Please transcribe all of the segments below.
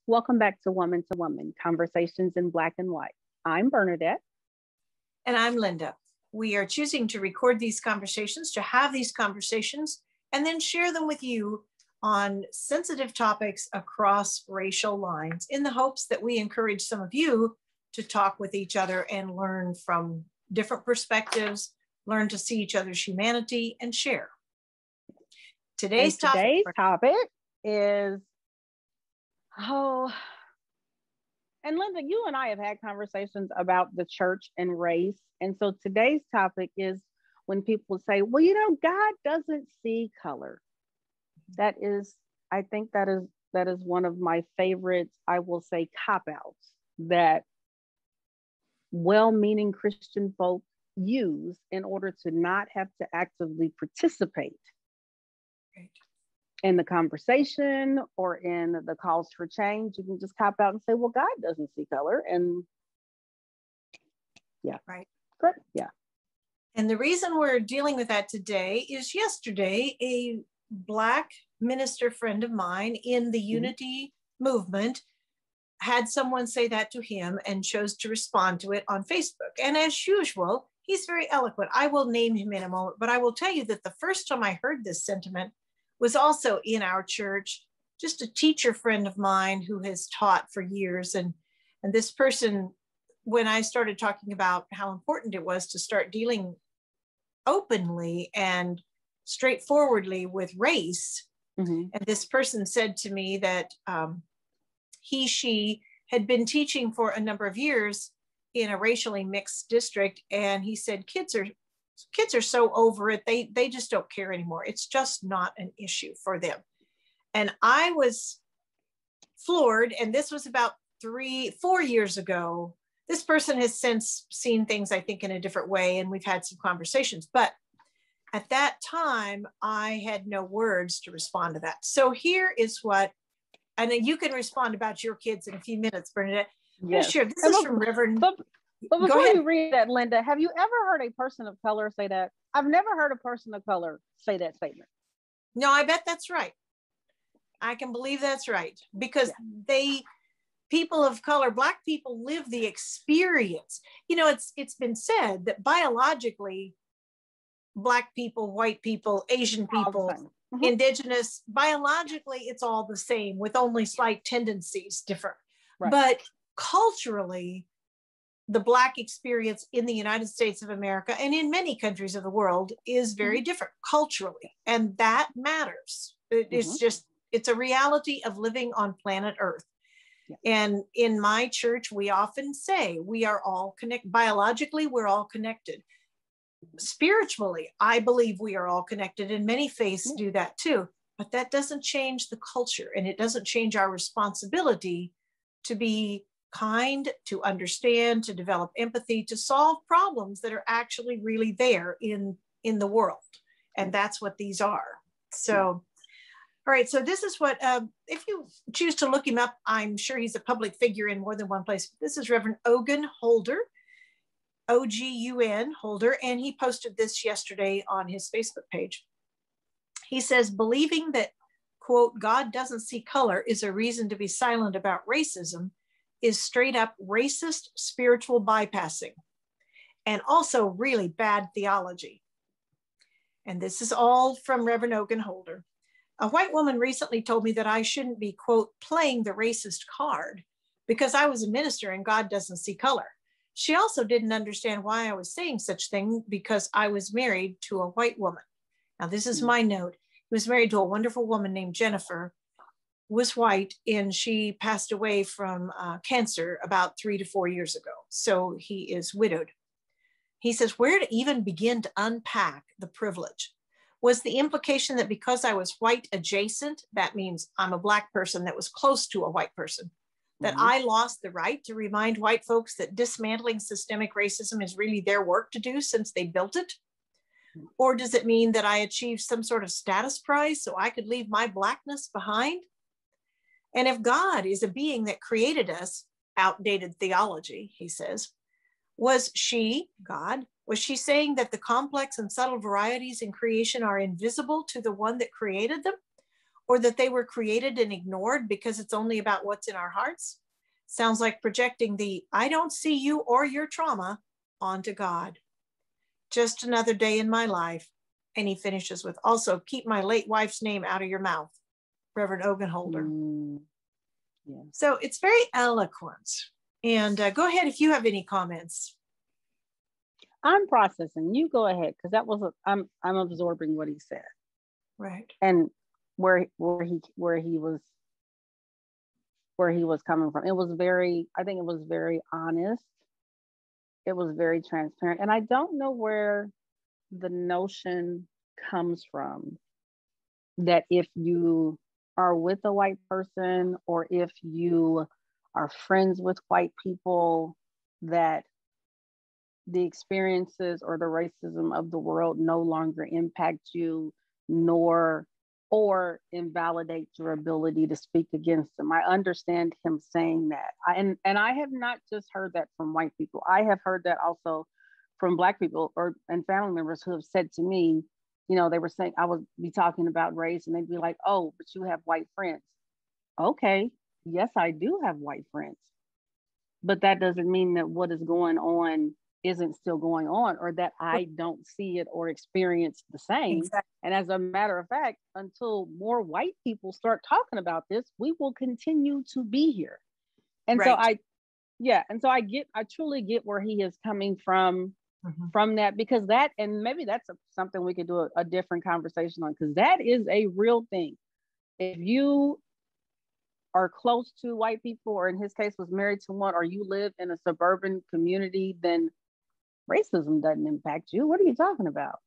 Welcome back to Woman, Conversations in Black and White. I'm Bernadette. And I'm Linda. We are choosing to record these conversations, to have these conversations, and then share them with you on sensitive topics across racial lines in the hopes that we encourage some of you to talk with each other and learn from different perspectives, learn to see each other's humanity, and share. Today's topic is, and Linda, you and I have had conversations about the church and race. And so today's topic is when people say, well, you know, God doesn't see color. I think that is one of my favorites, I will say, cop-outs that well-meaning Christian folk use in order to not have to actively participate in the conversation or in the calls for change. You can just cop out and say, well, God doesn't see color. And yeah. Right. Correct. Yeah. And the reason we're dealing with that today is yesterday, a Black minister friend of mine in the Unity movement had someone say that to him and chose to respond to it on Facebook. And as usual, he's very eloquent. I will name him in a moment, but I will tell you that the first time I heard this sentiment was also in our church, just a teacher friend of mine who has taught for years. And this person, when I started talking about how important it was to start dealing openly and straightforwardly with race, and this person said to me that she had been teaching for a number of years in a racially mixed district. And he said, kids are so over it. They just don't care anymore. It's just not an issue for them. And I was floored. And this was about 3-4 years ago. This person has since seen things, I think, in a different way. And we've had some conversations. But at that time, I had no words to respond to that. So here is what, and then you can respond about your kids in a few minutes, Bernadette. Yes. Sure. This is from Reverend. But before you read that, Linda, have you ever heard a person of color say that? I've never heard a person of color say that statement. No, I bet that's right. I can believe that's right. Because people of color, Black people live the experience. You know, it's been said that biologically, Black people, white people, Asian people, Indigenous, biologically, it's all the same with only slight tendencies different. Right. But culturally, the Black experience in the United States of America and in many countries of the world is very different culturally. And that matters. It's a reality of living on planet Earth. Yeah. And in my church, we often say we are all connected. Biologically, we're all connected. Spiritually, I believe we are all connected, and many faiths do that too. But that doesn't change the culture, and it doesn't change our responsibility to be kind, to understand, to develop empathy, to solve problems that are actually really there in the world. And that's what these are. So, all right. So this is what, if you choose to look him up, I'm sure he's a public figure in more than one place. This is Reverend Ogun Holder, Ogun Holder, and he posted this yesterday on his Facebook page. He says, believing that, quote, God doesn't see color is a reason to be silent about racism is straight up racist spiritual bypassing and also really bad theology. And this is all from Reverend Ogun Holder. A white woman recently told me that I shouldn't be, quote, playing the racist card because I was a minister and God doesn't see color. She also didn't understand why I was saying such thing because I was married to a white woman. Now, this is my note. He was married to a wonderful woman named Jennifer, was white, and she passed away from cancer about 3 to 4 years ago. So he is widowed. He says, where to even begin to unpack the privilege? Was the implication that because I was white adjacent, that means I'm a Black person that was close to a white person, that I lost the right to remind white folks that dismantling systemic racism is really their work to do since they built it? Or does it mean that I achieved some sort of status prize so I could leave my Blackness behind? And if God is a being that created us, outdated theology, he says, was she, God, was she saying that the complex and subtle varieties in creation are invisible to the one that created them? or that they were created and ignored because it's only about what's in our hearts. Sounds like projecting the I don't see you or your trauma onto God. Just another day in my life. And he finishes with, also keep my late wife's name out of your mouth, Reverend Ogun Holder. Yeah. So it's very eloquent. And go ahead if you have any comments. I'm processing. You go ahead, because that was I'm absorbing what he said. Right. And where he was coming from. It was very, I think it was very honest. It was very transparent. And I don't know where the notion comes from that if you are with a white person, or if you are friends with white people, that the experiences or the racism of the world no longer impact you, or invalidate your ability to speak against them. I understand him saying that. And I have not just heard that from white people. I have heard that also from Black people and family members who have said to me, you know, they were saying, I would be talking about race and they'd be like, oh, but you have white friends. Okay, yes, I do have white friends. But that doesn't mean that what is going on isn't still going on, or that I don't see it or experience the same. Exactly. And as a matter of fact, until more white people start talking about this, we will continue to be here. And right. so I truly get where he is coming from that, because that, and maybe that's something we could do a different conversation on, because that is a real thing. If you are close to white people, or in his case was married to one, or you live in a suburban community, then racism doesn't impact you. What are you talking about?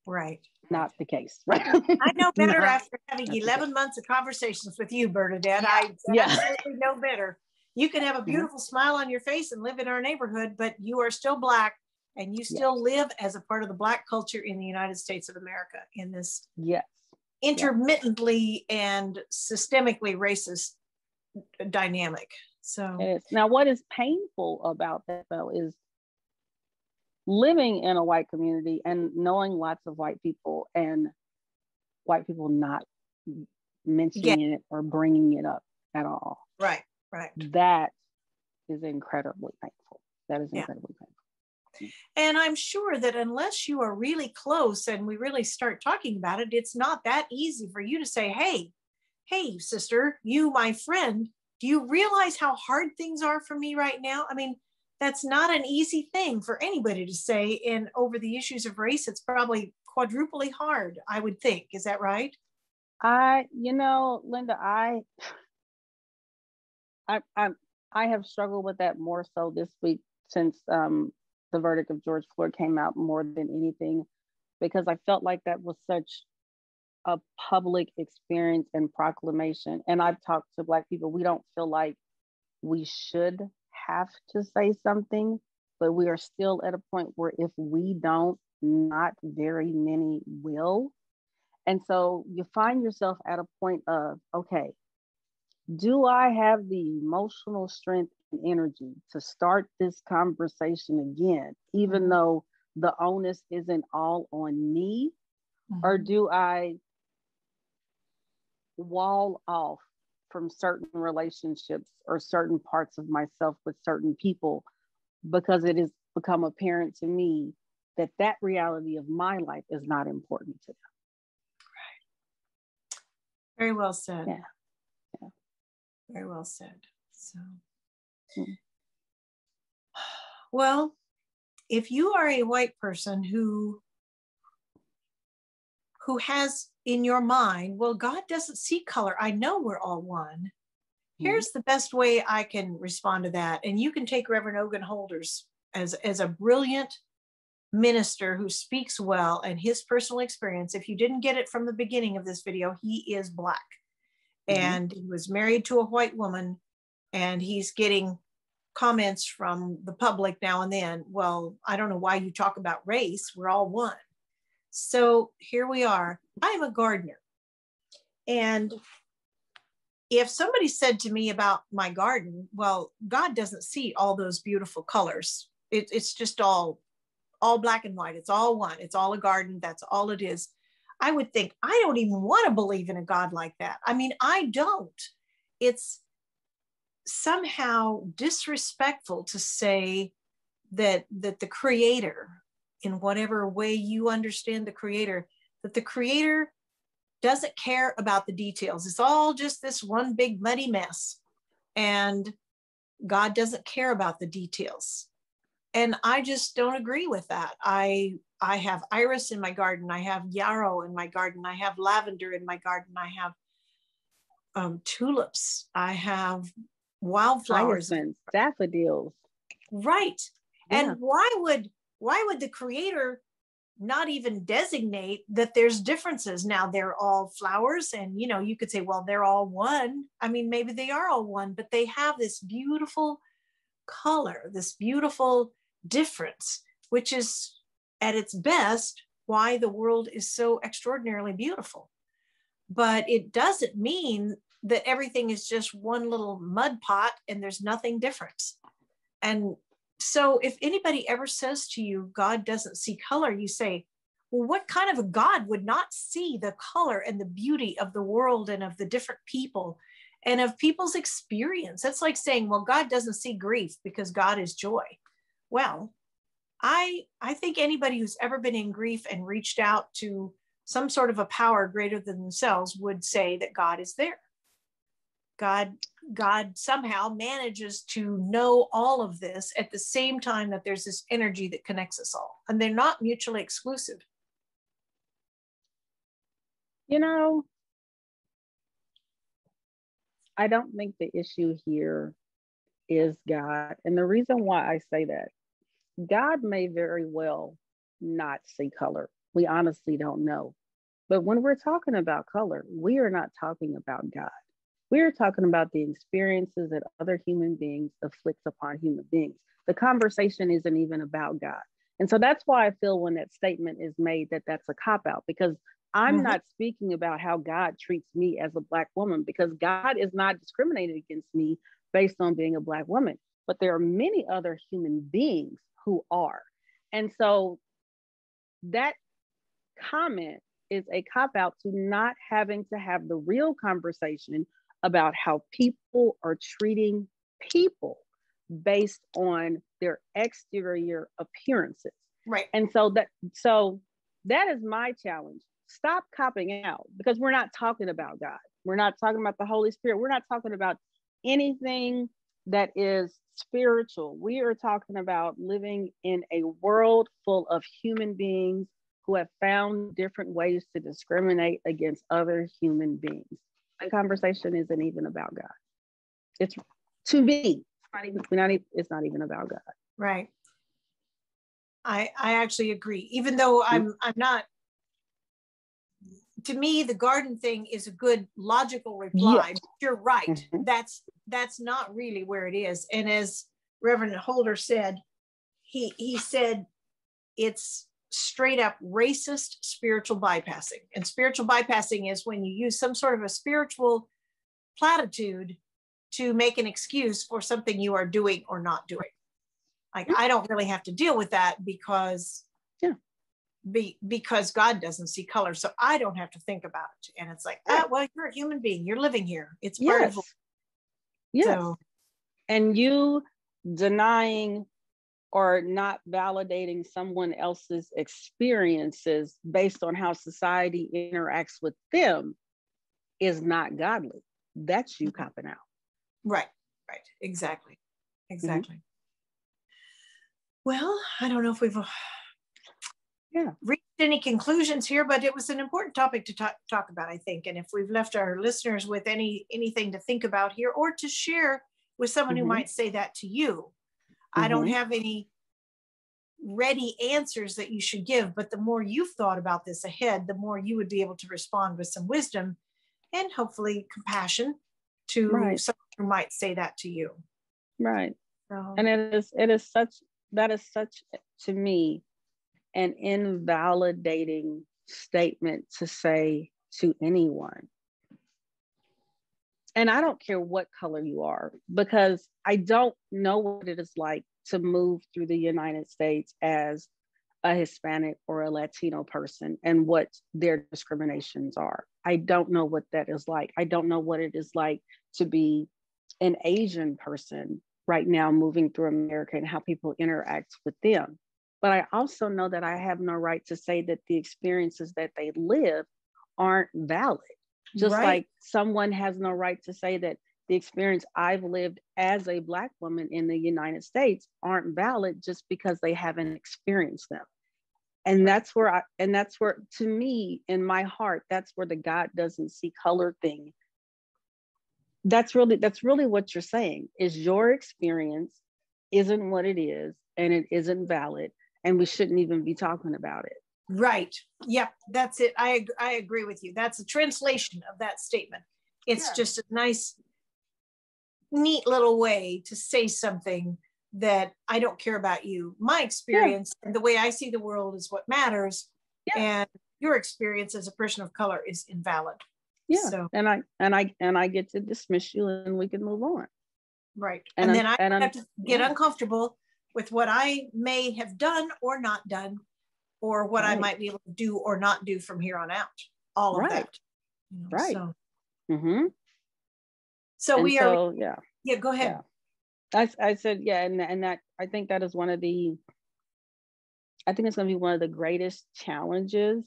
Right. Not the case. Right? I know better after having 11 months of conversations with you, Bernadette. I absolutely know better. You can have a beautiful smile on your face and live in our neighborhood, but you are still Black, and you still live as a part of the Black culture in the United States of America, in this intermittently and systemically racist dynamic. So now, what is painful about that, though, is living in a white community and knowing lots of white people, and white people not mentioning it or bringing it up at all. Right. That is incredibly painful. That is incredibly painful. And I'm sure that unless you are really close and we really start talking about it, it's not that easy for you to say, hey, sister, you, my friend, do you realize how hard things are for me right now? I mean, that's not an easy thing for anybody to say. And over the issues of race, it's probably quadruply hard, I would think. Is that right? Linda, I have struggled with that more so this week, since the verdict of George Floyd came out, more than anything, because I felt like that was such a public experience and proclamation. And I've talked to Black people. We don't feel like we should have to say something, but we are still at a point where if we don't, not very many will. And so you find yourself at a point of, okay, do I have the emotional strength and energy to start this conversation again, even though the onus isn't all on me? Or do I wall off from certain relationships or certain parts of myself with certain people, because it has become apparent to me that that reality of my life is not important to them? Right. Very well said. Yeah. Very well said. So, well, if you are a white person who has in your mind, well, God doesn't see color, I know we're all one. Here's the best way I can respond to that. And you can take Reverend Ogun Holder's as a brilliant minister who speaks well, and his personal experience. If you didn't get it from the beginning of this video, he is Black. And he was married to a white woman, and he's getting comments from the public now and then. Well, I don't know why you talk about race. We're all one. So here we are. I'm a gardener. And if somebody said to me about my garden, well, God doesn't see all those beautiful colors. It's just all black and white. It's all one. It's all a garden. That's all it is. I would think, I don't even want to believe in a God like that. I mean, I don't. It's somehow disrespectful to say that the creator, in whatever way you understand the creator, that the creator doesn't care about the details. It's all just this one big muddy mess. And God doesn't care about the details. And I just don't agree with that. I have iris in my garden. I have yarrow in my garden. I have lavender in my garden. I have tulips. I have wildflowers. Hyacinths, daffodils. Right. Yeah. And why would the creator not even designate that there's differences? Now they're all flowers, and you could say, well, they're all one. I mean, maybe they are all one, but they have this beautiful color, this beautiful difference, which is at its best why the world is so extraordinarily beautiful. But it doesn't mean that everything is just one little mud pot and there's nothing different. And so if anybody ever says to you, God doesn't see color, you say, well, what kind of a God would not see the color and the beauty of the world and of the different people and of people's experience? That's like saying, well, God doesn't see grief because God is joy. Well, I think anybody who's ever been in grief and reached out to some sort of a power greater than themselves would say that God is there. God somehow manages to know all of this at the same time that there's this energy that connects us all, and they're not mutually exclusive. I don't think the issue here is God. And the reason why I say that, God may very well not see color. We honestly don't know. But when we're talking about color, we are not talking about God. We are talking about the experiences that other human beings afflict upon human beings. The conversation isn't even about God. And so that's why I feel when that statement is made that that's a cop-out, because I'm not speaking about how God treats me as a Black woman, because God is not discriminating against me based on being a Black woman. But there are many other human beings who are. And so that comment is a cop-out to not having to have the real conversation about how people are treating people based on their exterior appearances. Right. And so that is my challenge. Stop copping out, because we're not talking about God. We're not talking about the Holy Spirit. We're not talking about anything that is spiritual. We are talking about living in a world full of human beings who have found different ways to discriminate against other human beings. The conversation isn't even about God. It's, to me, it's not even about God. Right. I actually agree, even though I'm not. To me, the garden thing is a good logical reply. Yes. You're right. That's not really where it is. And as Reverend Holder said, he said it's straight up racist spiritual bypassing. And spiritual bypassing is when you use some sort of a spiritual platitude to make an excuse for something you are doing or not doing. Like, I don't really have to deal with that because God doesn't see color, so I don't have to think about it. And it's like, well, you're a human being, you're living here, it's part of so. And you denying or not validating someone else's experiences based on how society interacts with them is not godly. That's you copping out. Right. Exactly. Well, I don't know if we've reached any conclusions here, but it was an important topic to talk about, I think. And if we've left our listeners with anything to think about here, or to share with someone who might say that to you, I don't have any ready answers that you should give, but the more you've thought about this ahead, the more you would be able to respond with some wisdom and hopefully compassion to someone who might say that to you. Right. So. And that is such to me an invalidating statement to say to anyone. And I don't care what color you are, because I don't know what it is like to move through the United States as a Hispanic or a Latino person and what their discriminations are. I don't know what that is like. I don't know what it is like to be an Asian person right now moving through America and how people interact with them. But I also know that I have no right to say that the experiences that they live aren't valid. Just like someone has no right to say that the experience I've lived as a Black woman in the United States aren't valid just because they haven't experienced them. And that's where to me, in my heart, that's where the God doesn't see color thing. That's really what you're saying is your experience isn't what it is, and it isn't valid, and we shouldn't even be talking about it. Right. Yep. That's it. I agree with you. That's a translation of that statement. It's just a nice, neat little way to say something that I don't care about you. My experience and the way I see the world is what matters. And your experience as a person of color is invalid. Yeah. So, and I get to dismiss you and we can move on. Right. And then I have to get uncomfortable with what I may have done or not done, or what I might be able to do or not do from here on out. All of that. You know, right. So, yeah, go ahead. I said, and that I think that is I think it's going to be one of the greatest challenges,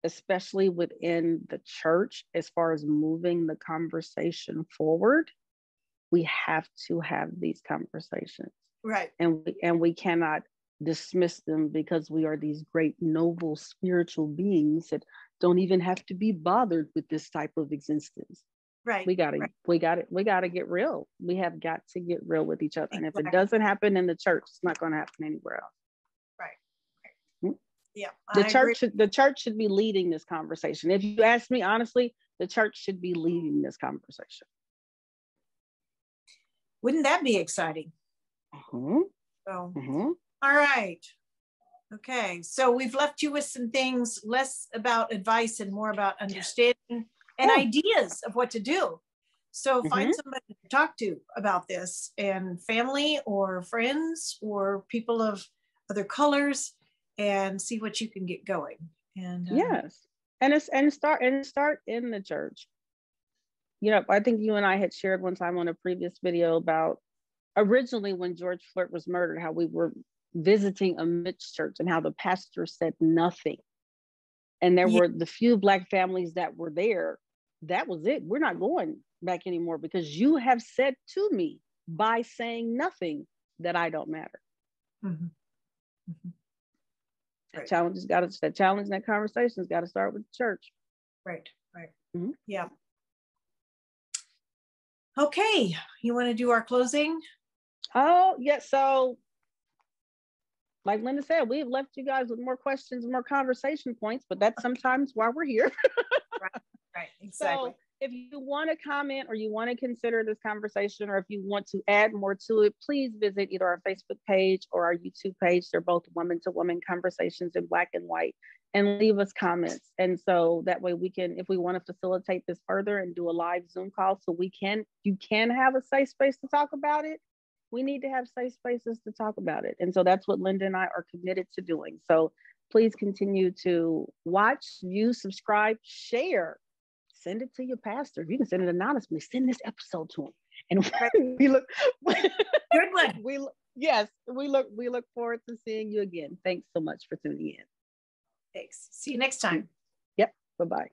especially within the church, as far as moving the conversation forward. We have to have these conversations. Right. And we cannot dismiss them because we are these great, noble, spiritual beings that don't even have to be bothered with this type of existence. Right. We gotta get real. We have got to get real with each other. And if it doesn't happen in the church, it's not going to happen anywhere else. Right. Yeah. The church should be leading this conversation. If you ask me honestly, the church should be leading this conversation. Wouldn't that be exciting? So, all right. Okay. So we've left you with some things, less about advice and more about understanding and ideas of what to do. So find somebody to talk to about this, and family or friends or people of other colors, and see what you can get going. And start in the church. You know, I think you and I had shared one time on a previous video about originally when George Floyd was murdered, how we were visiting a mixed church and how the pastor said nothing. And there were the few Black families that were there. That was it. We're not going back anymore because you have said to me by saying nothing that I don't matter. That that conversation has got to start with the church. Right. Yeah. Okay. You want to do our closing? Oh, yeah. So, like Linda said, we've left you guys with more questions and more conversation points, but that's sometimes why we're here. Right. Exactly. So if you want to comment or you want to consider this conversation, or if you want to add more to it, please visit either our Facebook page or our YouTube page. They're both woman to woman conversations in Black and white, and leave us comments. And so that way we can, if we want to facilitate this further and do a live Zoom call so you can have a safe space to talk about it, we need to have safe spaces to talk about it. And so that's what Linda and I are committed to doing. So please continue to watch, view, subscribe, share, send it to your pastor. If you can send it anonymously, send this episode to him. And we look good one. We look forward to seeing you again. Thanks so much for tuning in. Thanks. See you next time. Yep. Bye-bye.